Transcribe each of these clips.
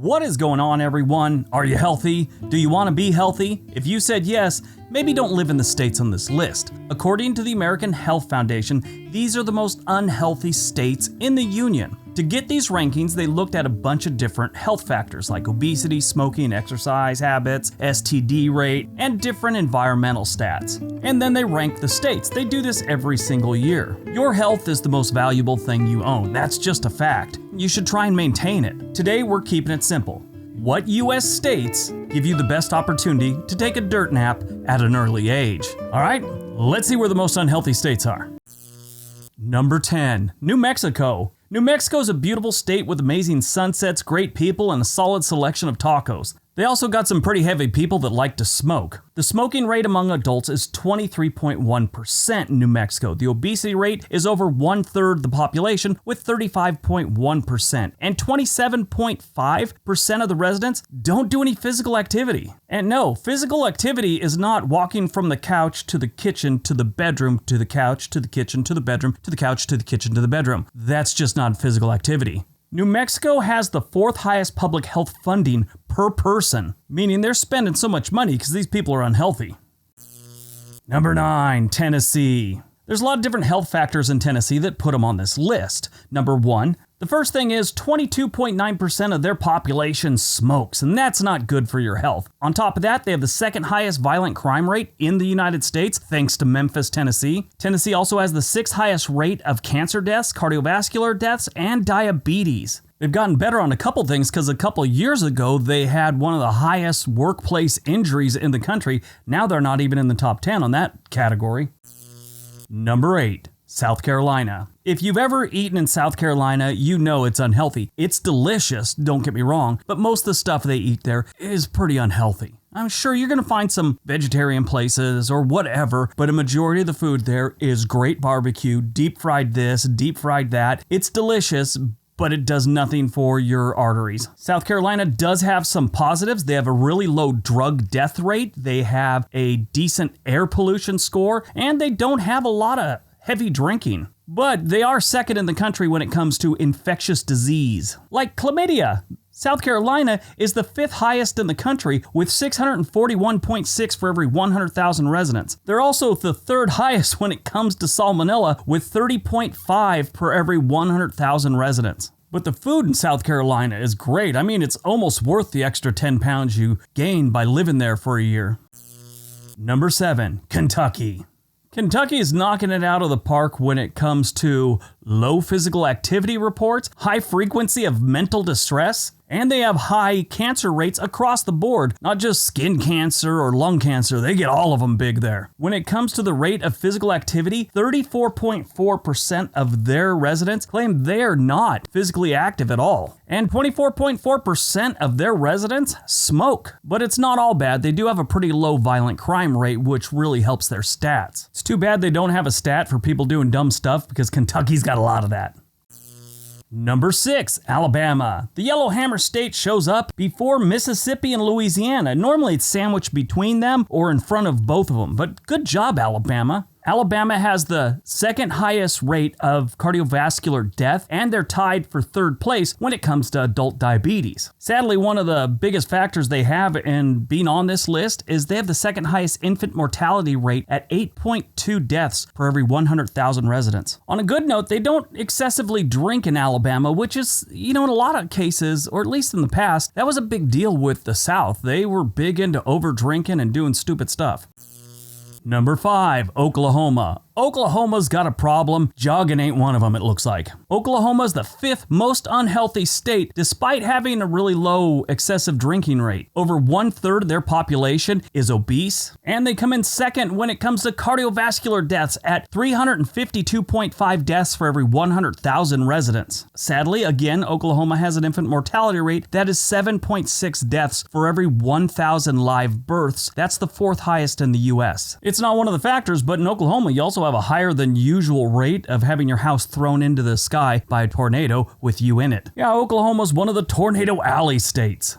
What is going on, everyone? Are you healthy? Do you want to be healthy? If you said yes, maybe don't live in the states on this list. According to the American Health Foundation, these are the most unhealthy states in the union. To get these rankings, they looked at a bunch of different health factors like obesity, smoking, exercise habits, STD rate, and different environmental stats. And then they rank the states. They do this every single year. Your health is the most valuable thing you own. That's just a fact. You should try and maintain it. Today, we're keeping it simple. What U.S. states give you the best opportunity to take a dirt nap at an early age? All right, let's see where the most unhealthy states are. Number 10, New Mexico. New Mexico is a beautiful state with amazing sunsets, great people, and a solid selection of tacos. They also got some pretty heavy people that like to smoke. The smoking rate among adults is 23.1% in New Mexico. The obesity rate is over 1/3 the population with 35.1%. And 27.5% of the residents don't do any physical activity. And no, physical activity is not walking from the couch to the kitchen to the bedroom to the couch to the kitchen to the bedroom to the couch to the kitchen to the bedroom. That's just not physical activity. New Mexico has the 4th highest public health funding per person, meaning they're spending so much money because these people are unhealthy. Number 9, Tennessee. There's a lot of different health factors in Tennessee that put them on this list. Number 1, the first thing is 22.9% of their population smokes, and that's not good for your health. On top of that, they have the 2nd highest violent crime rate in the United States, thanks to Memphis, Tennessee. Tennessee also has the 6th highest rate of cancer deaths, cardiovascular deaths, and diabetes. They've gotten better on a couple things because a couple years ago, they had one of the highest workplace injuries in the country. Now they're not even in the top 10 on that category. Number 8. South Carolina. If you've ever eaten in South Carolina, you know it's unhealthy. It's delicious, don't get me wrong, but most of the stuff they eat there is pretty unhealthy. I'm sure you're going to find some vegetarian places or whatever, but a majority of the food there is great barbecue, deep fried this, deep fried that. It's delicious, but it does nothing for your arteries. South Carolina does have some positives. They have a really low drug death rate. They have a decent air pollution score, and they don't have a lot of heavy drinking. But they are second in the country when it comes to infectious disease, like chlamydia. South Carolina is the 5th highest in the country with 641.6 for every 100,000 residents. They're also the 3rd highest when it comes to salmonella with 30.5 per every 100,000 residents. But the food in South Carolina is great. I mean, it's almost worth the extra 10 pounds you gain by living there for a year. Number 7, Kentucky. Kentucky is knocking it out of the park when it comes to low physical activity reports, high frequency of mental distress, and they have high cancer rates across the board, not just skin cancer or lung cancer. They get all of them big there. When it comes to the rate of physical activity, 34.4% of their residents claim they are not physically active at all. And 24.4% of their residents smoke. But it's not all bad. They do have a pretty low violent crime rate, which really helps their stats. It's too bad they don't have a stat for people doing dumb stuff because Kentucky's got a lot of that. Number 6, Alabama. The Yellowhammer State shows up before Mississippi and Louisiana. Normally it's sandwiched between them or in front of both of them, but good job, Alabama. Alabama has the 2nd highest rate of cardiovascular death, and they're tied for 3rd place when it comes to adult diabetes. Sadly, one of the biggest factors they have in being on this list is they have the 2nd highest infant mortality rate at 8.2 deaths per every 100,000 residents. On a good note, they don't excessively drink in Alabama, which is, in a lot of cases, or at least in the past, that was a big deal with the South. They were big into over drinking and doing stupid stuff. Number 5, Oklahoma. Oklahoma's got a problem. Jogging ain't one of them, it looks like. Oklahoma's the 5th most unhealthy state, despite having a really low excessive drinking rate. Over 1/3 of their population is obese, and they come in 2nd when it comes to cardiovascular deaths at 352.5 deaths for every 100,000 residents. Sadly, again, Oklahoma has an infant mortality rate that is 7.6 deaths for every 1,000 live births. That's the 4th highest in the U.S. It's not one of the factors, but in Oklahoma, you also have a higher than usual rate of having your house thrown into the sky by a tornado with you in it. Yeah, Oklahoma's one of the tornado alley states.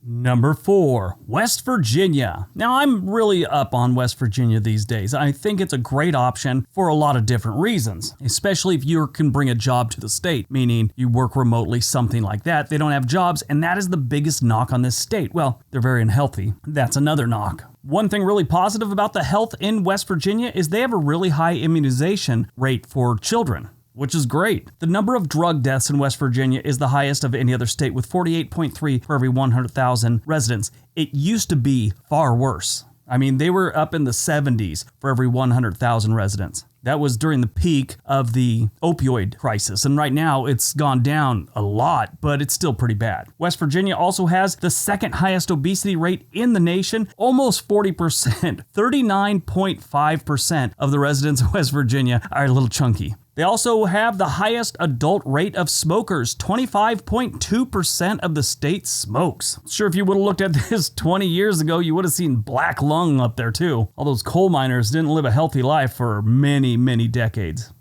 Number 4, West Virginia. Now, I'm really up on West Virginia these days. I think it's a great option for a lot of different reasons, especially if you can bring a job to the state, meaning you work remotely, something like that. They don't have jobs, and that is the biggest knock on this state. Well, they're very unhealthy. That's another knock. One thing really positive about the health in West Virginia is they have a really high immunization rate for children, which is great. The number of drug deaths in West Virginia is the highest of any other state, with 48.3 for every 100,000 residents. It used to be far worse. I mean, they were up in the 70s for every 100,000 residents. That was during the peak of the opioid crisis, and right now it's gone down a lot, but it's still pretty bad. West Virginia also has the second highest obesity rate in the nation, almost 40%. 39.5% of the residents of West Virginia are a little chunky. They also have the highest adult rate of smokers. 25.2% of the state smokes. Sure, if you would have looked at this 20 years ago, you would have seen black lung up there too. All those coal miners didn't live a healthy life for many, many decades.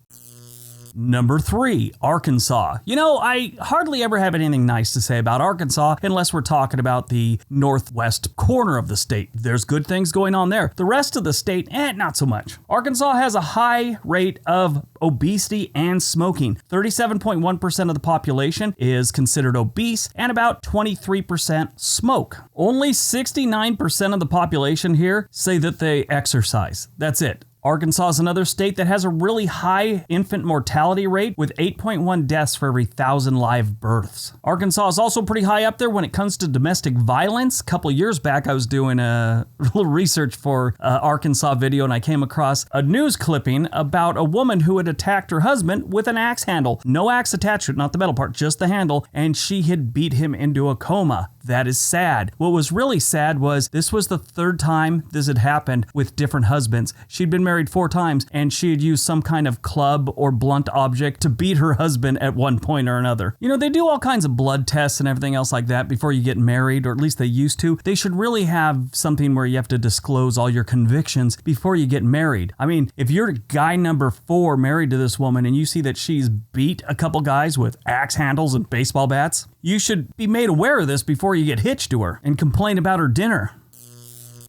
Number 3, Arkansas. You know, I hardly ever have anything nice to say about Arkansas unless we're talking about the northwest corner of the state. There's good things going on there. The rest of the state, not so much. Arkansas has a high rate of obesity and smoking. 37.1% of the population is considered obese, and about 23% smoke. Only 69% of the population here say that they exercise. That's it. Arkansas is another state that has a really high infant mortality rate with 8.1 deaths for every 1,000 live births. Arkansas is also pretty high up there when it comes to domestic violence. A couple of years back, I was doing a little research for Arkansas video, and I came across a news clipping about a woman who had attacked her husband with an axe handle. No axe attached to it, not the metal part, just the handle, and she had beat him into a coma. That is sad. What was really sad was this was the third time this had happened with different husbands. She'd been married 4 times, and she had used some kind of club or blunt object to beat her husband at one point or another. You know, they do all kinds of blood tests and everything else like that before you get married, or at least they used to. They should really have something where you have to disclose all your convictions before you get married. I mean, if you're guy number 4 married to this woman and you see that she's beat a couple guys with axe handles and baseball bats, you should be made aware of this before you get hitched to her and complain about her dinner.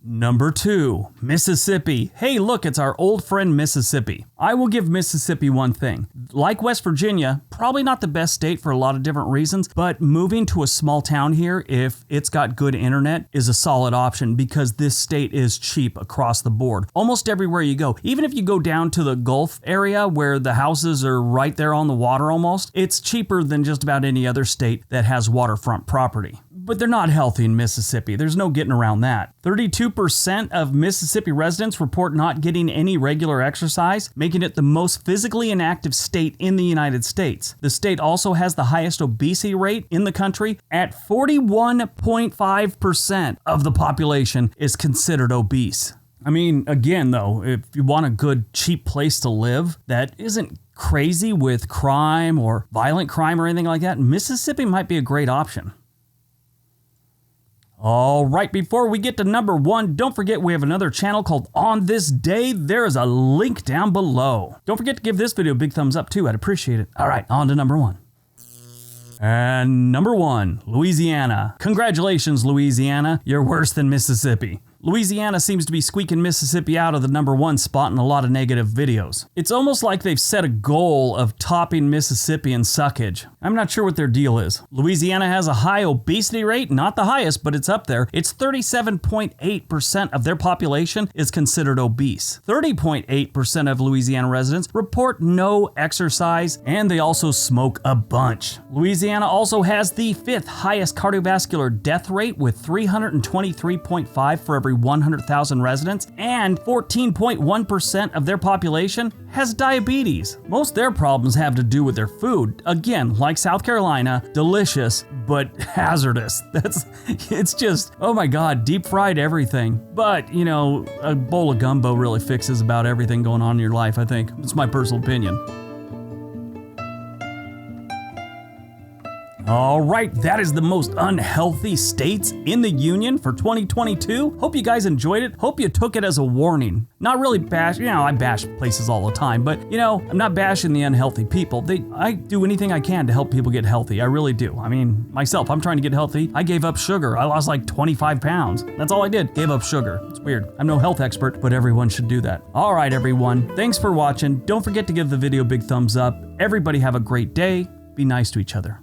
Number 2, Mississippi. Hey, look, it's our old friend Mississippi. I will give Mississippi one thing. Like West Virginia, probably not the best state for a lot of different reasons, but moving to a small town here, if it's got good internet, is a solid option because this state is cheap across the board. Almost everywhere you go. Even if you go down to the Gulf area where the houses are right there on the water almost, it's cheaper than just about any other state that has waterfront property. But they're not healthy in Mississippi. There's no getting around that. 32% of Mississippi residents report not getting any regular exercise, making it the most physically inactive state in the United States. The state also has the highest obesity rate in the country at 41.5% of the population is considered obese. I mean, again, though, if you want a good, cheap place to live that isn't crazy with crime or violent crime or anything like that, Mississippi might be a great option. All right, before we get to number 1, don't forget we have another channel called On This Day. There is a link down below. Don't forget to give this video a big thumbs up too. I'd appreciate it. All right, on to number 1. And number 1, Louisiana. Congratulations, Louisiana. You're worse than Mississippi. Louisiana seems to be squeaking Mississippi out of the number 1 spot in a lot of negative videos. It's almost like they've set a goal of topping Mississippi in suckage. I'm not sure what their deal is. Louisiana has a high obesity rate, not the highest, but it's up there. It's 37.8% of their population is considered obese. 30.8% of Louisiana residents report no exercise, and they also smoke a bunch. Louisiana also has the 5th highest cardiovascular death rate with 323.5 for every 100,000 residents, and 14.1% of their population has diabetes. Most of their problems have to do with their food. Again, like South Carolina, delicious, but hazardous. It's just, oh my God, deep fried everything. But, you know, a bowl of gumbo really fixes about everything going on in your life, I think. It's my personal opinion. All right, that is the most unhealthy states in the union for 2022. Hope you guys enjoyed it. Hope you took it as a warning. Not really bash, I bash places all the time, but I'm not bashing the unhealthy people. I do anything I can to help people get healthy. I really do. I mean, myself, I'm trying to get healthy. I gave up sugar. I lost like 25 pounds. That's all I did. Gave up sugar. It's weird. I'm no health expert, but everyone should do that. All right, everyone. Thanks for watching. Don't forget to give the video a big thumbs up. Everybody have a great day. Be nice to each other.